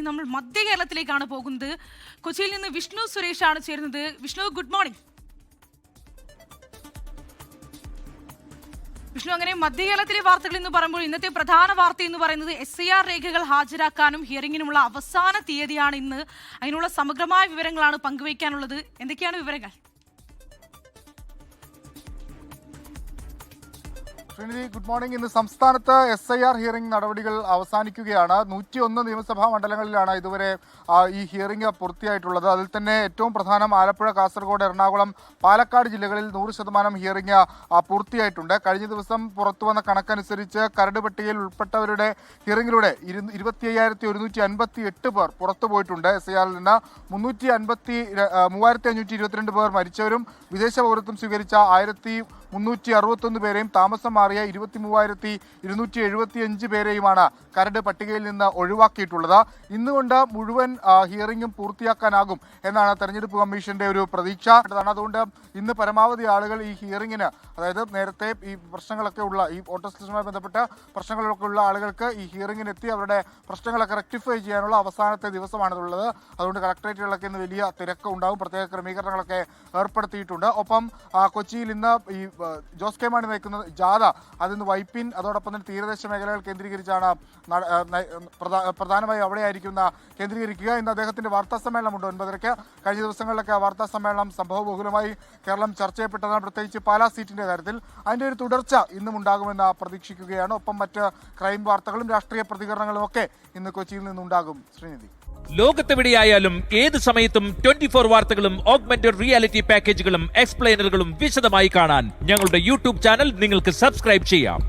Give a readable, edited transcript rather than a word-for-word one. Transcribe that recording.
നമ്മൾ മധ്യ കേരളത്തിലേക്കാണ് പോകുന്നത്. കൊച്ചിയിൽ നിന്ന് വിഷ്ണു സുരേഷാണ് ചേരുന്നത്. Vishnu, good morning. വിഷ്ണു, അങ്ങനെ മധ്യ കേരളത്തിലെ വാർത്തകൾ എന്ന് പറയുമ്പോൾ ഇന്നത്തെ പ്രധാന വാർത്ത എന്ന് പറയുന്നത് SIR രേഖകൾ ഹാജരാക്കാനും ഹിയറിംഗിനുമുള്ള അവസാന തീയതിയാണ് ഇന്ന്. അതിനുള്ള സമഗ്രമായ വിവരങ്ങളാണ് പങ്കുവയ്ക്കാനുള്ളത്. എന്തൊക്കെയാണ് വിവരങ്ങൾ? Good morning. ഇന്ന് സംസ്ഥാനത്ത് SIR ഹിയറിംഗ് നടപടികൾ അവസാനിക്കുകയാണ്. 101 നിയമസഭാ മണ്ഡലങ്ങളിലാണ് ഇതുവരെ ഈ ഹിയറിംഗ് പൂർത്തിയായിട്ടുള്ളത്. അതിൽ തന്നെ ഏറ്റവും പ്രധാനം ആലപ്പുഴ, കാസർഗോഡ്, എറണാകുളം, പാലക്കാട് ജില്ലകളിൽ 100% ഹിയറിംഗ് പൂർത്തിയായിട്ടുണ്ട്. കഴിഞ്ഞ ദിവസം പുറത്തു വന്ന കണക്കനുസരിച്ച് കരട് പട്ടികയിൽ ഉൾപ്പെട്ടവരുടെ ഹിയറിംഗിലൂടെ 25,158 പേർ പുറത്തു പോയിട്ടുണ്ട്. SIRൽ നിന്ന് 3,522 പേർ മരിച്ചവരും വിദേശ പൗരത്വം സ്വീകരിച്ച 1,361 പേരെയും താമസം മാറിയ 23,275 പേരെയുമാണ് കരട് പട്ടികയിൽ നിന്ന് ഒഴിവാക്കിയിട്ടുള്ളത്. ഇന്നുകൊണ്ട് മുഴുവൻ ഹിയറിംഗും പൂർത്തിയാക്കാനാകും എന്നാണ് തെരഞ്ഞെടുപ്പ് കമ്മീഷന്റെ ഒരു പ്രതീക്ഷ. അതുകൊണ്ട് ഇന്ന് പരമാവധി ആളുകൾ ഈ ഹിയറിംഗിന്, അതായത് നേരത്തെ ഈ പ്രശ്നങ്ങളൊക്കെ ഉള്ള ഈ വോട്ടർ ലിസ്റ്റുമായി ബന്ധപ്പെട്ട പ്രശ്നങ്ങളൊക്കെ ഉള്ള ആളുകൾക്ക് ഈ ഹിയറിംഗിന് എത്തി അവരുടെ പ്രശ്നങ്ങളൊക്കെ റെക്ടിഫൈ ചെയ്യാനുള്ള അവസാനത്തെ ദിവസമാണുള്ളത്. അതുകൊണ്ട് കളക്ടറേറ്റുകളിലൊക്കെ ഇന്ന് വലിയ തിരക്ക് ഉണ്ടാവും. പ്രത്യേക ക്രമീകരണങ്ങളൊക്കെ ഏർപ്പെടുത്തിയിട്ടുണ്ട്. ഒപ്പം കൊച്ചിയിൽ ഇന്ന് ഈ ജോസ് കെ മാണി നയിക്കുന്ന ജാഥ അതിന്ന് വൈപ്പിൻ, അതോടൊപ്പം തന്നെ തീരദേശ മേഖലകൾ കേന്ദ്രീകരിച്ചാണ് പ്രധാനമായും അവിടെയായിരിക്കും കേന്ദ്രീകരിക്കുക. ഇന്ന് അദ്ദേഹത്തിന്റെ വാർത്താ സമ്മേളനമുണ്ട് 9:30. കഴിഞ്ഞ ദിവസങ്ങളിലൊക്കെ വാർത്താ സമ്മേളനം സംഭവബഹുലമായി കേരളം ചർച്ച ചെയ്യപ്പെട്ടതാണ്, പ്രത്യേകിച്ച് പാലാ സീറ്റിന്റെ കാര്യത്തിൽ. അതിന്റെ ഒരു തുടർച്ച ഇന്നും ഉണ്ടാകുമെന്ന് പ്രതീക്ഷിക്കുകയാണ്. ഒപ്പം മറ്റ് ക്രൈം വാർത്തകളും രാഷ്ട്രീയ പ്രതികരണങ്ങളും ഒക്കെ ഇന്ന് കൊച്ചിയിൽ നിന്നുണ്ടാകും. ശ്രീനിധി, ലോകത്തെവിടെയായാലും ഏത് സമയത്തും 24 വാർത്തകളും ഓഗ്മെന്റഡ് റിയാലിറ്റി പാക്കേജുകളും എക്സ്പ്ലെയിനറുകളും വിശദമായി കാണാൻ ഞങ്ങളുടെ യൂട്യൂബ് ചാനൽ നിങ്ങൾക്ക് സബ്സ്ക്രൈബ് ചെയ്യാം.